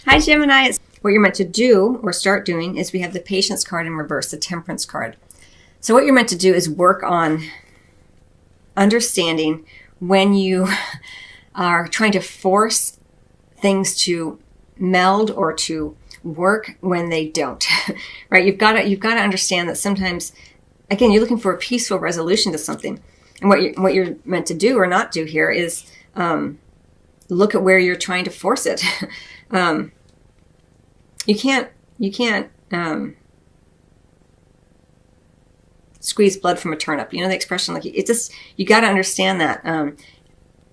Hi, Gemini. What you're meant to do or start doing is we have the Patience card in reverse, the Temperance card. So what you're meant to do is work on understanding when you are trying to force things to meld or to work when they don't, right? You've got to understand that sometimes, again, you're looking for a peaceful resolution to something. And what you're meant to do or not do here is look at where you're trying to force it. You can't squeeze blood from a turnip. You know the expression, like it just, you got to understand that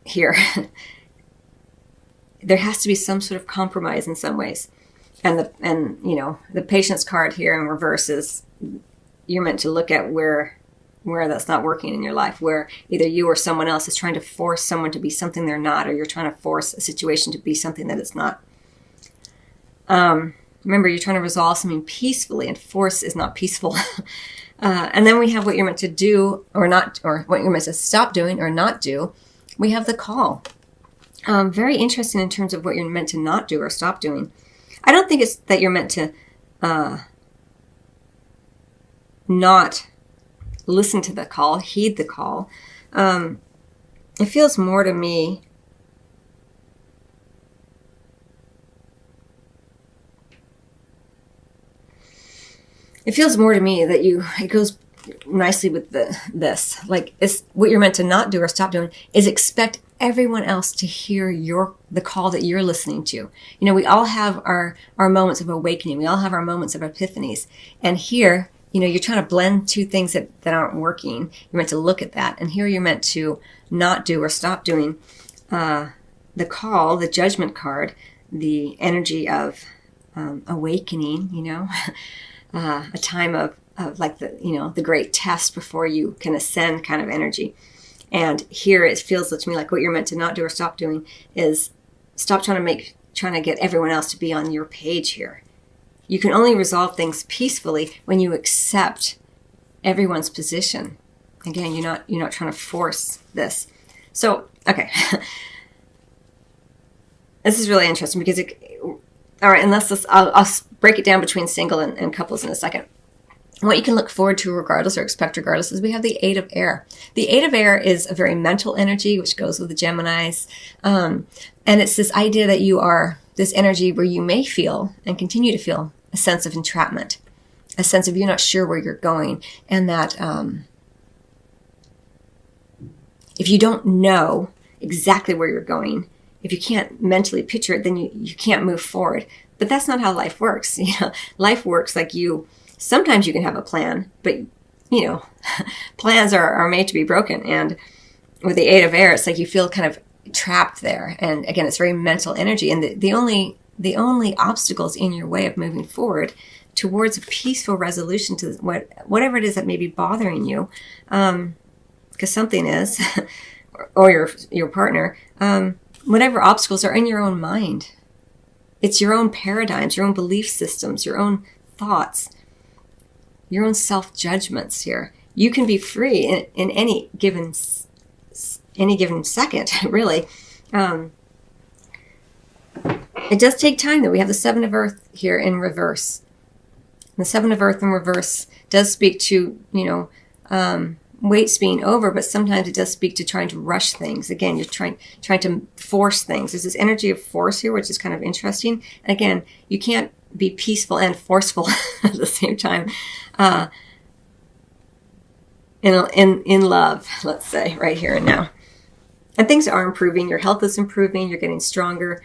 here. There has to be some sort of compromise in some ways. And the Patience card here in reverse is you're meant to look at where that's not working in your life, where either you or someone else is trying to force someone to be something they're not, or you're trying to force a situation to be something that it's not. Remember, you're trying to resolve something peacefully, and force is not peaceful. And then we have what you're meant to do or not, or what you're meant to stop doing or not do. We have the Call. Very interesting in terms of what you're meant to not do or stop doing. I don't think it's that you're meant to not listen to the call, heed the call. It feels more to me that it goes nicely with this. Like, it's what you're meant to not do or stop doing is expect everyone else to hear the call that you're listening to. You know, we all have our moments of awakening. We all have our moments of epiphanies. And here, you're trying to blend two things that aren't working. You're meant to look at that. And here you're meant to not do or stop doing the call, the Judgment card, the energy of awakening, a time of like the great test before you can ascend kind of energy. And here it feels to me like what you're meant to not do or stop doing is stop trying to get everyone else to be on your page here. You can only resolve things peacefully when you accept everyone's position. Again, you're not trying to force this. So, okay. This is really interesting because all right, and I'll break it down between single and couples in a second. What you can look forward to regardless or expect regardless is we have the Eight of Air. The Eight of Air is a very mental energy, which goes with the Geminis. And it's this idea that you are this energy where you may feel and continue to feel a sense of entrapment, a sense of you're not sure where you're going. And that if you don't know exactly where you're going, if you can't mentally picture it, then you can't move forward. But that's not how life works. Life works like sometimes you can have a plan, but plans are made to be broken. And with the Eight of Air, it's like you feel kind of trapped there. And again, it's very mental energy. And the only obstacles in your way of moving forward towards a peaceful resolution to whatever it is that may be bothering you, because something is, or your partner, whatever obstacles are in your own mind. It's your own paradigms, your own belief systems, your own thoughts, your own self-judgments here. You can be free in any given second, really. It does take time, though. We have the Seven of Earth here in reverse. The Seven of Earth in reverse does speak to, weights being over, but sometimes it does speak to trying to rush things. Again, you're trying to force things. There's this energy of force here, which is kind of interesting. And again, you can't be peaceful and forceful at the same time. In love, let's say, right here and now. And things are improving. Your health is improving. You're getting stronger.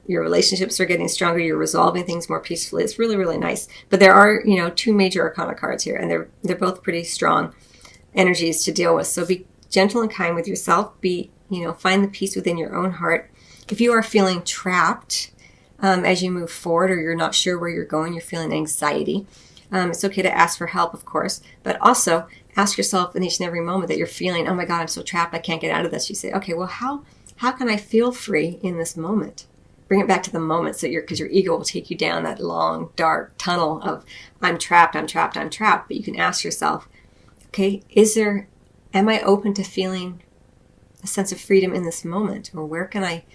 Your relationships are getting stronger. You're resolving things more peacefully. It's really, really nice. But there are, two major arcana cards here, and they're both pretty strong energies to deal with. So be gentle and kind with yourself. Find the peace within your own heart. If you are feeling trapped as you move forward, or you're not sure where you're going, you're feeling anxiety, it's okay to ask for help, of course, but also ask yourself in each and every moment that you're feeling, oh my God, I'm so trapped, I can't get out of this. You say, okay, well, how can I feel free in this moment? Bring it back to the moment, because your ego will take you down that long, dark tunnel of I'm trapped. But you can ask yourself, okay, am I open to feeling a sense of freedom in this moment? Or where can I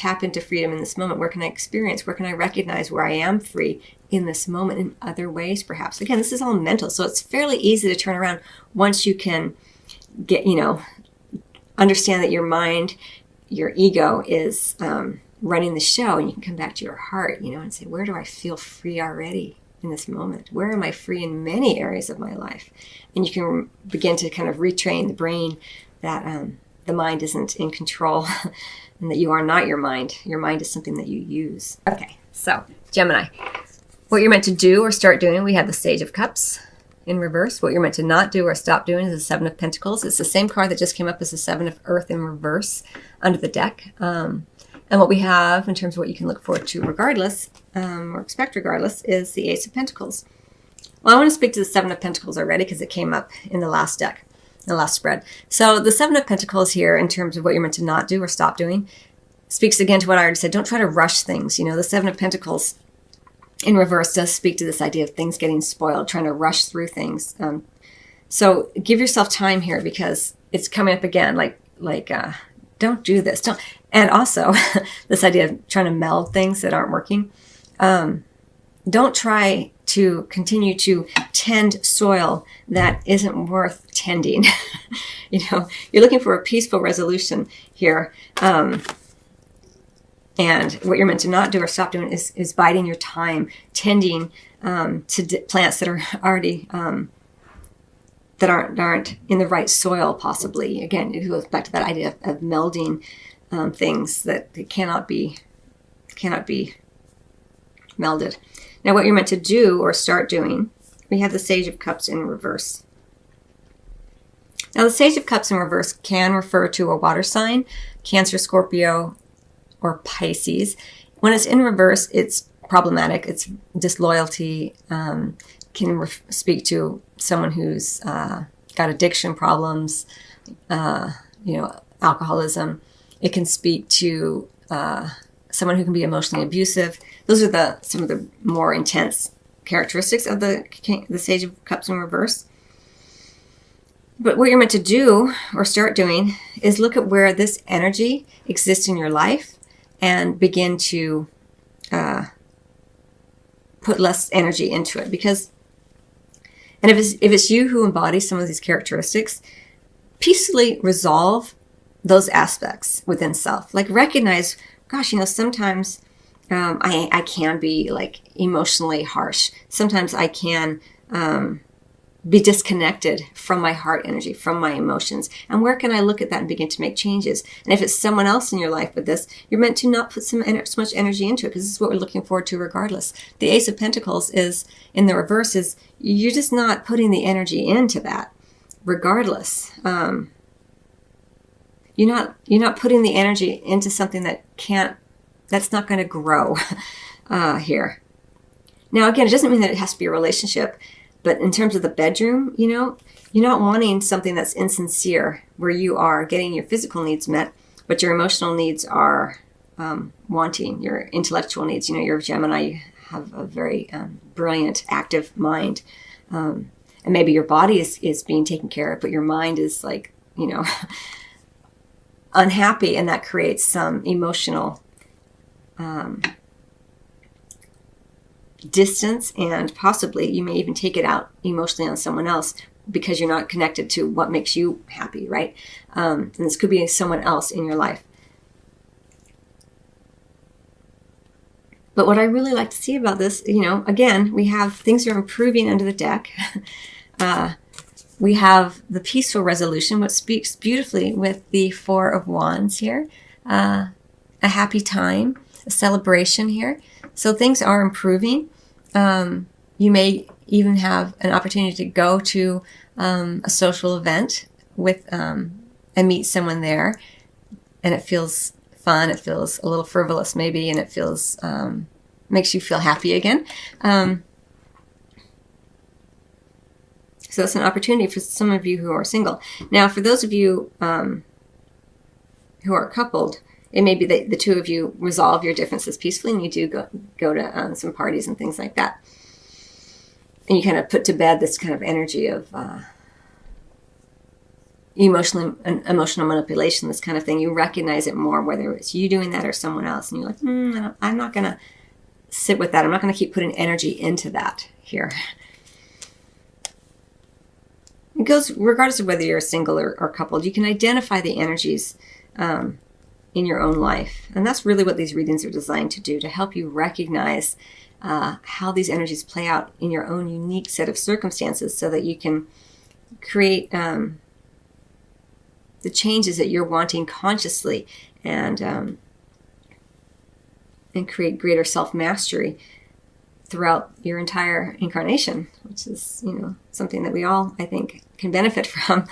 tap into freedom in this moment? Where can I experience? Where can I recognize where I am free in this moment in other ways, perhaps? Again, this is all mental, so it's fairly easy to turn around once you can get, understand that your mind, your ego is running the show, and you can come back to your heart, and say, where do I feel free already in this moment? Where am I free in many areas of my life? And you can begin to kind of retrain the brain that the mind isn't in control and that you are not your mind. Your mind is something that you use. Okay, so Gemini, what you're meant to do or start doing, we have the Sage of Cups in reverse. What you're meant to not do or stop doing is the Seven of Pentacles. It's the same card that just came up as the Seven of Earth in reverse under the deck. And what we have in terms of what you can look forward to regardless, or expect regardless, is the Ace of Pentacles. Well, I want to speak to the Seven of Pentacles already because it came up in the last deck, the last spread. So the Seven of Pentacles here, in terms of what you're meant to not do or stop doing, speaks again to what I already said. Don't try to rush things. The Seven of Pentacles in reverse does speak to this idea of things getting spoiled, trying to rush through things. So give yourself time here because it's coming up again. Don't do this. Don't. And also this idea of trying to meld things that aren't working. Don't try to continue to tend soil that isn't worth tending. You're looking for a peaceful resolution here. And what you're meant to not do or stop doing is biding your time, tending to plants that are already that aren't in the right soil. Possibly, again, it goes back to that idea of melding things that cannot be melded. Now, what you're meant to do or start doing, we have the Sage of Cups in reverse. Now, the Sage of Cups in reverse can refer to a water sign, Cancer, Scorpio, or Pisces. When it's in reverse, it's problematic. It's disloyalty. Can speak to someone who's got addiction problems, alcoholism. It can speak to someone who can be emotionally abusive. Those are some of the more intense characteristics of the Sage of Cups in reverse. But what you're meant to do or start doing is look at where this energy exists in your life and begin to put less energy into it. And if it's you who embodies some of these characteristics, peacefully resolve those aspects within self. Like recognize, gosh, sometimes I can be emotionally harsh. Sometimes I can be disconnected from my heart energy, from my emotions. And where can I look at that and begin to make changes? And if it's someone else in your life with this, you're meant to not put so much energy into it, because this is what we're looking forward to regardless. The Ace of Pentacles is, in the reverse, is you're just not putting the energy into that regardless. You're not putting the energy into something that's not going to grow here. Now, again, it doesn't mean that it has to be a relationship. But in terms of the bedroom, you're not wanting something that's insincere, where you are getting your physical needs met, but your emotional needs are wanting, your intellectual needs. You're a Gemini, you have a very brilliant, active mind. And maybe your body is being taken care of, but your mind is unhappy, and that creates some emotional distance, and possibly you may even take it out emotionally on someone else because you're not connected to what makes you happy, right? And this could be someone else in your life. But what I really like to see about this, again, we have things are improving under the deck. We have the peaceful resolution, which speaks beautifully with the Four of Wands here. A happy time, a celebration here. So things are improving. You may even have an opportunity to go to a social event with and meet someone there, and it feels fun. It feels a little frivolous maybe, and it feels makes you feel happy again. So it's an opportunity for some of you who are single. Now, for those of you who are coupled, it may be that the two of you resolve your differences peacefully, and you do go to some parties and things like that. And you kind of put to bed this kind of energy of emotional manipulation, this kind of thing. You recognize it more, whether it's you doing that or someone else. And you're like, I'm not going to sit with that. I'm not going to keep putting energy into that here. It goes regardless of whether you're single or coupled. You can identify the energies in your own life. And that's really what these readings are designed to do, to help you recognize how these energies play out in your own unique set of circumstances, so that you can create the changes that you're wanting consciously, and create greater self-mastery throughout your entire incarnation, which is, something that we all, I think, can benefit from.